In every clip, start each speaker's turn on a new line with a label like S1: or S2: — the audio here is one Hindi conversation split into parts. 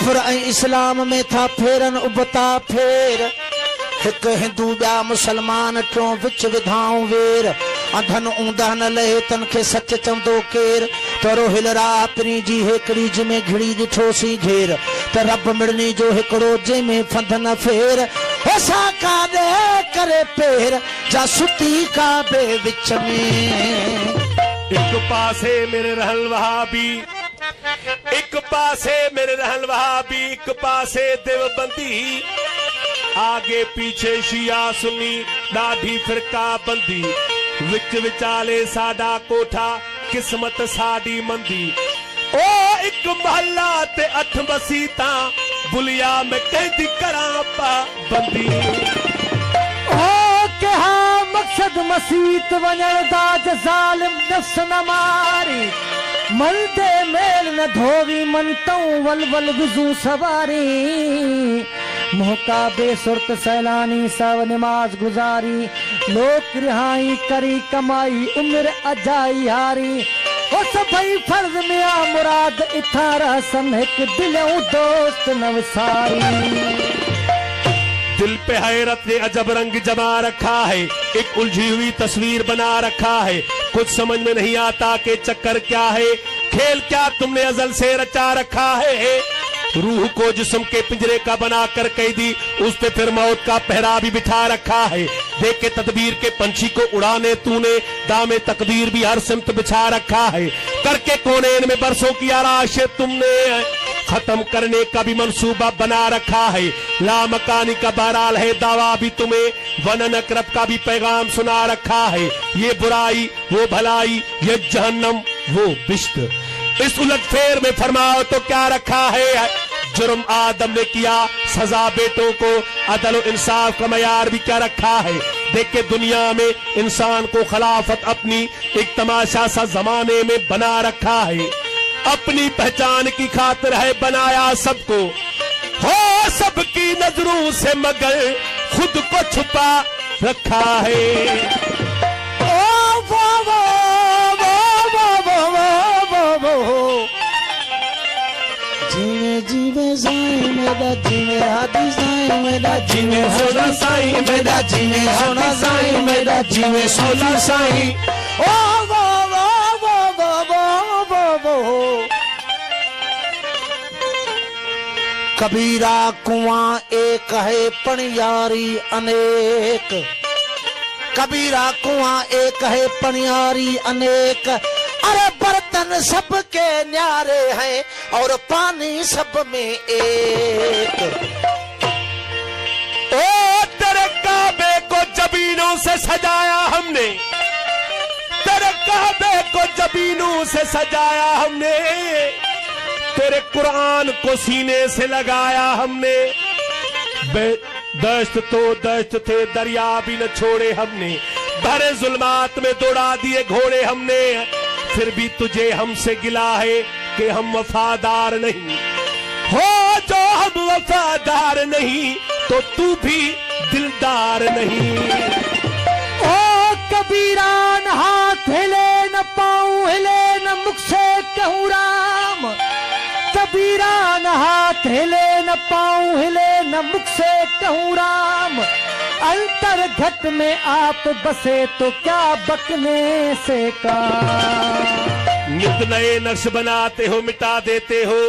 S1: कुफर इस्लाम में था फेरन उबता फेर एक हिंदू बया मुसलमान टियों विच विधाऊं वेर अंधन ऊंधा न लहे तन के सच चंदो केर तरो हिलरा अपनी जी हेकड़ी जिमें घिड़ी दिठोसी घेर त रब मिड़नी जो हिकड़ो जे में फंद न फेर ऐसा का दे करे पेर जा सुती का बे विच में
S2: एक पासे मेरे रहल वहाबी एक पासे मेरे रहल वहाबी एक पासे देवबंदी आगे पीछे शिया सुन्नी दाढ़ी फिरका बंदी विच विचाले साडा कोठा किस्मत साडी मंदी ओ एक महला ते 8 मसीता बुलिया में कैदी करा पा बंदी
S3: ओ के हाँ मकसद मसीत वञण दाज ज़ालिम नफ्स न मारी मन दे मेल न धोवी मन तऊं वल वल विज़ू सवारी मोहका बेसुरत सैलानी सब नमाज गुजारी लोक रिहाई करी कमाई उम्र अजाई हारी ओ सभई फर्ज में आ मुराद इथारा सन एक दिलों दोस्त नवसारी
S2: दिल पे हैरत ने अजब रंग जमा रखा है एक उलझी हुई तस्वीर बना रखा है कुछ समझ में नहीं आता कि चक्कर क्या है खेल क्या तुमने अजल से रचा रखा है रूह को जिस्म के पिंजरे का बनाकर कैदी उस पे फिर मौत का पहरा भी बिठा रखा है देख के तदबीर के पंछी को उड़ाने तूने दामे तकदीर भी हर सिमत बिछा रखा है करके कोनेन में बरसों की आराश तुमने खत्म करने का भी मंसूबा बना रखा है लामकानी का बहरहाल है दावा भी तुम्हें वनन अकरब का भी पैगाम सुना रखा है ये बुराई वो भलाई ये जहन्नम वो बिश्त इस उलटफेर में फरमाओ तो क्या रखा है जुर्म आदम ने किया सजा बेटों को अदल और इंसाफ का मयार भी क्या रखा है देख के दुनिया में इंसान को खिलाफत अपनी एक तमाशा सा जमाने में बना रखा है अपनी पहचान की खातिर है बनाया सबको हो सबकी नजरों से मगर खुद को छुपा रखा है
S1: जीवे जीवे साईं मेरा जीवे हादी साईं मेरा जीवे सोना साईं मेरा जीवे सोना साईं मेरा जीवे सोना साईं ओ वो वो वो वो वो वो वो कबीरा कुआं एक है पनियारी अनेक कबीरा कुआं एक है पनियारी अनेक अरे बर्तन सबके न्यारे हैं और पानी सब में एक
S2: ओ तेरे काबे को जबीनों से सजाया हमने तेरे काबे को जबीनों से सजाया हमने तेरे कुरान को सीने से लगाया हमने दश्त तो दश्त थे दरिया भी न छोड़े हमने भरे जुल्मात में दौड़ा दिए घोड़े हमने फिर भी तुझे हमसे गिला है कि हम वफादार नहीं हो जो हम वफादार नहीं तो तू भी दिलदार नहीं
S3: ओ कबीरा न हाथ हिले न पाँव हिले न मुख से कहूँ राम कबीरा न हाथ हिले न पाँव हिले न मुख से कहूँ राम अंतर घट में आप बसे तो क्या बकने से काम
S2: नित नए नक्श बनाते हो मिटा देते हो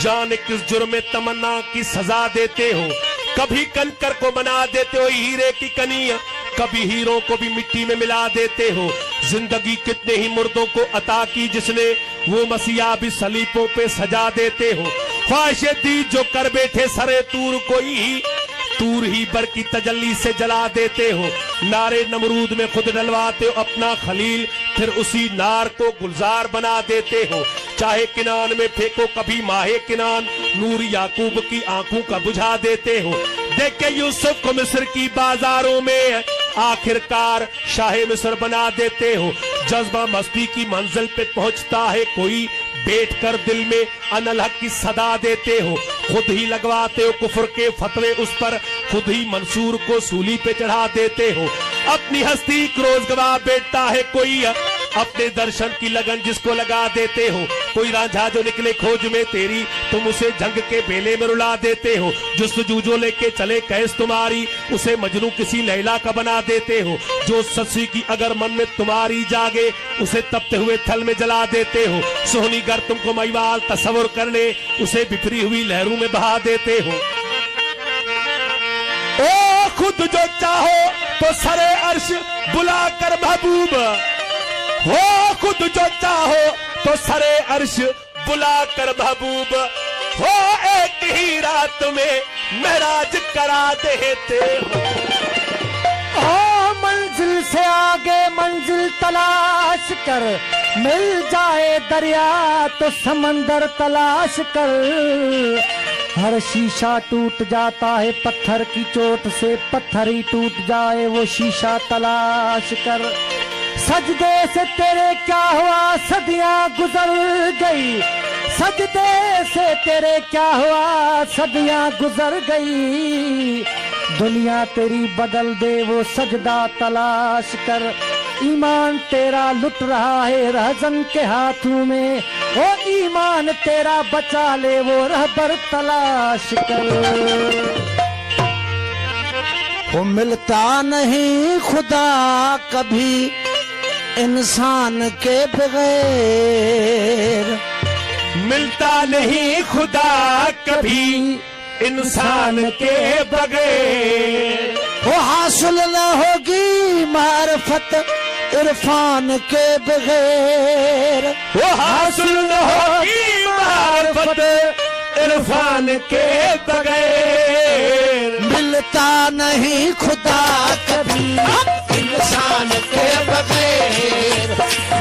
S2: जाने किस जुर्म में तमन्ना की सजा देते हो कभी कंकर को बना देते हो हीरे की कनिया कभी हीरो को भी मिट्टी में मिला देते हो जिंदगी कितने ही मुर्दों को अता की जिसने वो मसीहा भी सलीपों पे सजा देते हो ख्वाहिशें दी जो कर बैठे सरे तूर कोई तूर ही बर की तजल्ली से जला देते हो नारे नमरूद में खुद डलवाते हो अपना खलील फिर उसी नार को गुलजार बना देते हो चाहे किनान में फेंको कभी माहे किनान नूर याकूब की आंखों का बुझा देते हो देख के यूसुफ को मिस्र की बाजारों में आखिरकार शाहे मिस्र बना देते हो जज्बा मस्ती की मंजिल पे पहुंचता है कोई बैठकर दिल में अनलहक की सदा देते हो खुद ही लगवाते हो कुफर के फतवे उस पर खुद ही मंसूर को सूली पे चढ़ा देते हो अपनी हस्ती रोज गवा बैठता है कोई अपने दर्शन की लगन जिसको लगा देते हो कोई रांझा जो निकले खोज में तेरी, तुम उसे जंग के बेले में रुला देते हो। जुस्तजू जो लेके चले कैस तुम्हारी, उसे मजनू किसी लैला का बना देते हो। जो ससी की अगर मन में तुम्हारी जागे, उसे तपते हुए थल में जला देते हो। सोहनी गर तुमको मैवाल तस्वर कर ले, उसे बिखरी हुई लहरों में बहा देते हो। ओ खुद जो चाहो तो सरे अर्श बुलाकर महबूब हो, खुद जो चाहो तो सरे अर्श बुलाकर महबूब हो, एक ही रात में महराज करा देते हो।
S3: ओ मंजिल से आगे मंजिल तलाश कर, मिल जाए दरिया तो समंदर तलाश कर। हर शीशा टूट जाता है पत्थर की चोट से, पत्थर ही टूट जाए वो शीशा तलाश कर। सजदे से तेरे क्या हुआ सदियां गुजर गई, सजदे से तेरे क्या हुआ सदियां गुजर गई। दुनिया तेरी बदल दे वो सजदा तलाश कर। ईमान तेरा लुट रहा है रहजन के हाथों में, वो ईमान तेरा बचा ले वो रहबर तलाश कर।
S1: वो मिलता नहीं खुदा कभी इंसान के बगैर,
S2: मिलता नहीं खुदा कभी इंसान के बगैर।
S1: वो हासिल न होगी मारफत इरफान के बगैर,
S2: वो हासिल न होगी मारफत इरफान के बगैर।
S1: मिलता नहीं खुदा कभी इंसान के बगैर,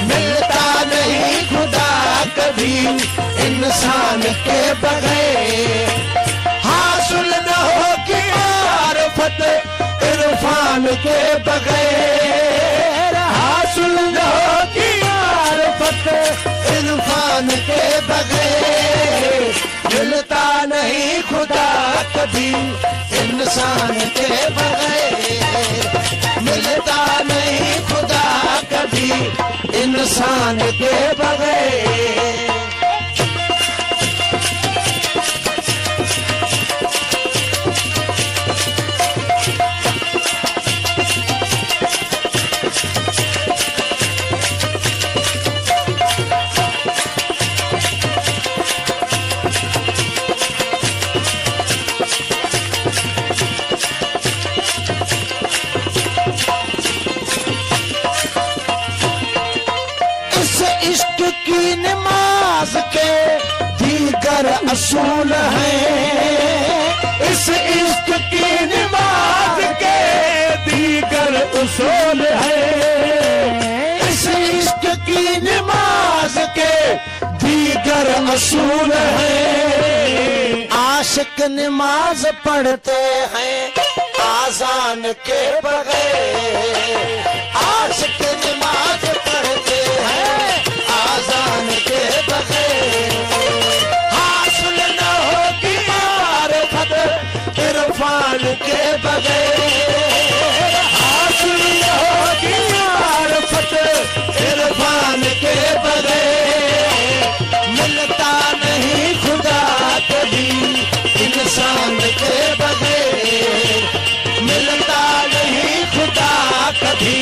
S1: मिलता नहीं खुदा कभी इंसान के बगैर। हासिल न होगी मारफत इरफान के बगैर, हासिल न होगी मारफत इरफान के बगैर। मिलता नहीं खुदा कभी इंसान के बगैर, मिलता नहीं खुदा कभी इंसान के बगैर। इश्क की नमाज के दीगर असूल हैं, इस इश्क की नमाज के दीगर उसूल हैं, इस इश्क की नमाज के दीगर असूल हैं। आशिक नमाज पढ़ते हैं आजान के बगैर, आशिक नमाज पढ़ते हैं आजान के बगैर। हासिल न होगी मारफत इरफान के बगैर, हासिल न होगी मारफत इरफान के बगैर। मिलता नहीं खुदा कभी इंसान के बगैर, मिलता नहीं खुदा कभी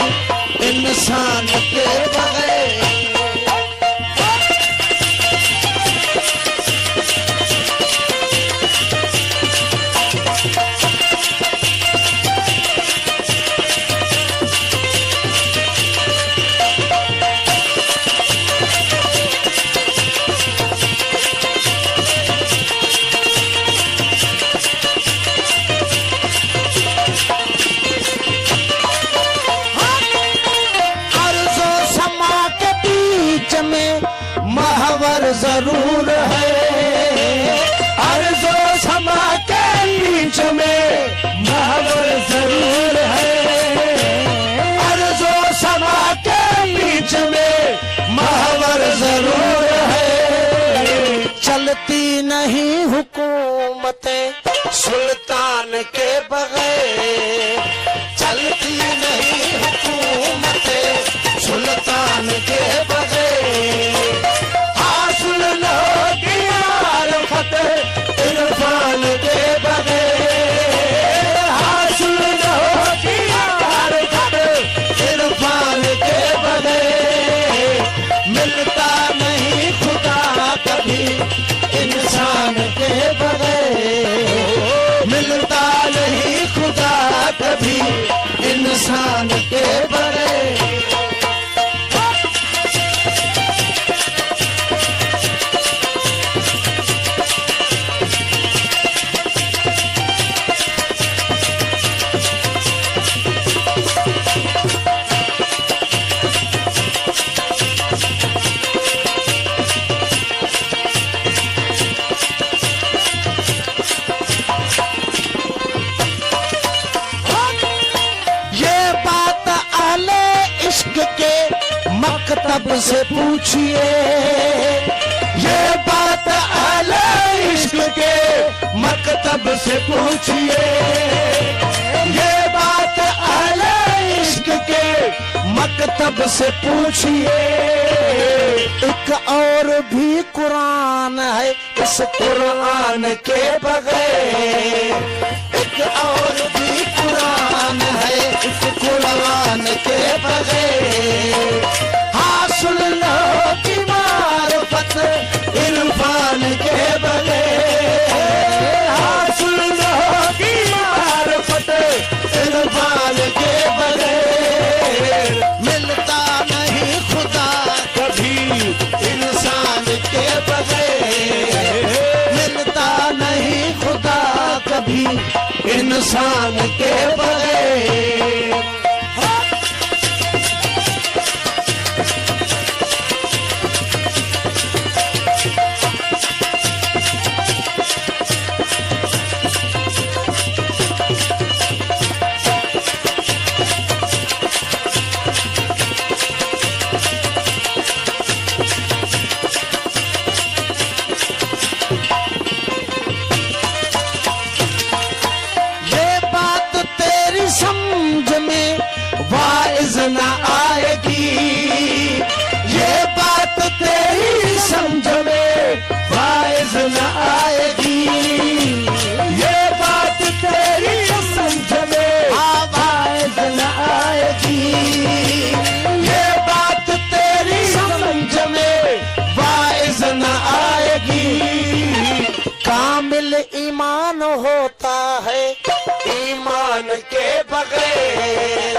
S1: इंसान के बगैर। महवर जरूर है, अर्ज़ो समा के बीच में महवर जरूर है, अर्ज़ो समा के बीच में महवर जरूर है। चलती नहीं हुकूमतें सुल्तान के बगैर, चलती नहीं हुकूमतें सुल्तान के बगैर। हासिल कभी इंसान के बगैर। मकतब से पूछिए, ये बात अहले इश्क के मकतब से पूछिए, ये बात अहले इश्क के मकतब से पूछिए। एक और भी कुरान है इस कुरान के बगैर, एक और भी कुरान है इस कुरान के बगैर। हाँ सुन लो कि मारिफत इरफान के बगैर, हाँ सुन लो कि मारिफत इरफान के बगैर मिलता नहीं खुदा कभी इंसान के बगैर, मिलता नहीं खुदा कभी इंसान के बगैर। समझ में वाइज न आएगी, ये बात तेरी समझ में वाइज न आएगी, ये बात तेरी समझ में वाइज न आएगी, ये बात तेरी समझ में वाइज न आएगी। कामिल ईमान होता है ईमान के बगैर,